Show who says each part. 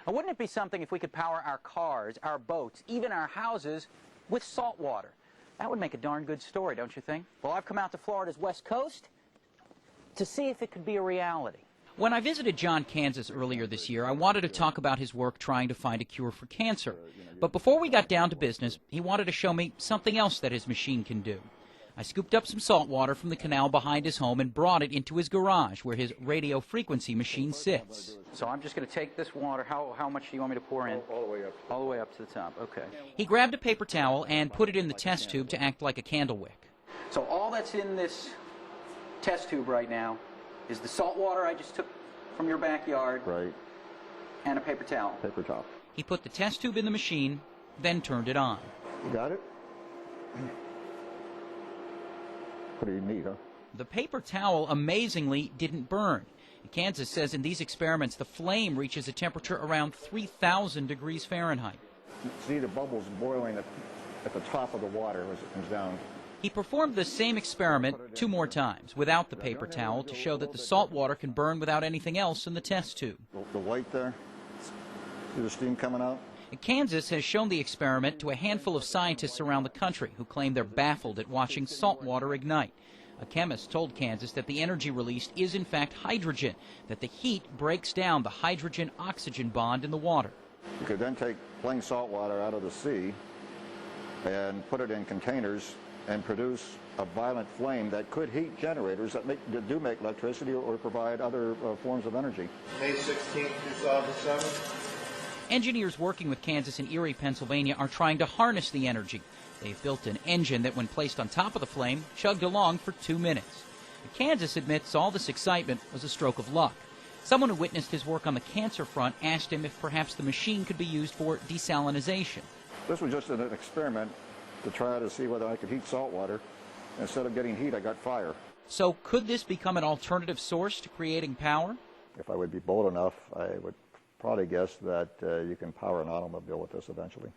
Speaker 1: Now, wouldn't it be something if we could power our cars, our boats, even our houses with salt water? That would make a darn good story, don't you think? Well, I've come out to Florida's West Coast to see if it could be a reality. When I visited John, Kansas earlier this year, I wanted to talk about his work trying to find a cure for cancer. But before we got down to business, he wanted to show me something else that his machine can do. I scooped up some salt water from the canal behind his home and brought it into his garage where his radio frequency machine sits. So I'm just going to take this water. How much do you want me to pour in?
Speaker 2: All the way up.
Speaker 1: All the way up to the top, okay. He grabbed a paper towel and put it in the test tube to act like a candle wick. So all that's in this test tube right now is the salt water I just took from your backyard.
Speaker 2: Right.
Speaker 1: And a paper towel.
Speaker 2: Paper towel.
Speaker 1: He put the test tube in the machine, then turned it on.
Speaker 2: You got it? Pretty neat, huh?
Speaker 1: The paper towel, amazingly, didn't burn. Kansas says in these experiments, the flame reaches a temperature around 3,000 degrees Fahrenheit.
Speaker 2: See the bubbles boiling at the top of the water as it comes down.
Speaker 1: He performed the same experiment 2 more times without the paper towel to show that the salt water can burn without anything else in the test tube.
Speaker 2: The white there, see the steam coming out?
Speaker 1: Kansas has shown the experiment to a handful of scientists around the country who claim they're baffled at watching salt water ignite. A chemist told Kansas that the energy released is in fact hydrogen, that the heat breaks down the hydrogen-oxygen bond in the water.
Speaker 2: You could then take plain salt water out of the sea and put it in containers and produce a violent flame that could heat generators that do make electricity or provide other forms of energy.
Speaker 3: May 16, 2007.
Speaker 1: Engineers working with Kansas and Erie, Pennsylvania are trying to harness the energy. They've built an engine that, when placed on top of the flame, chugged along for 2 minutes. Kansas admits all this excitement was a stroke of luck. Someone who witnessed his work on the cancer front asked him if perhaps the machine could be used for desalinization.
Speaker 2: This was just an experiment to try to see whether I could heat salt water. Instead of getting heat, I got fire.
Speaker 1: So could this become an alternative source to creating power?
Speaker 2: If I would be bold enough, I would probably guess that you can power an automobile with this eventually.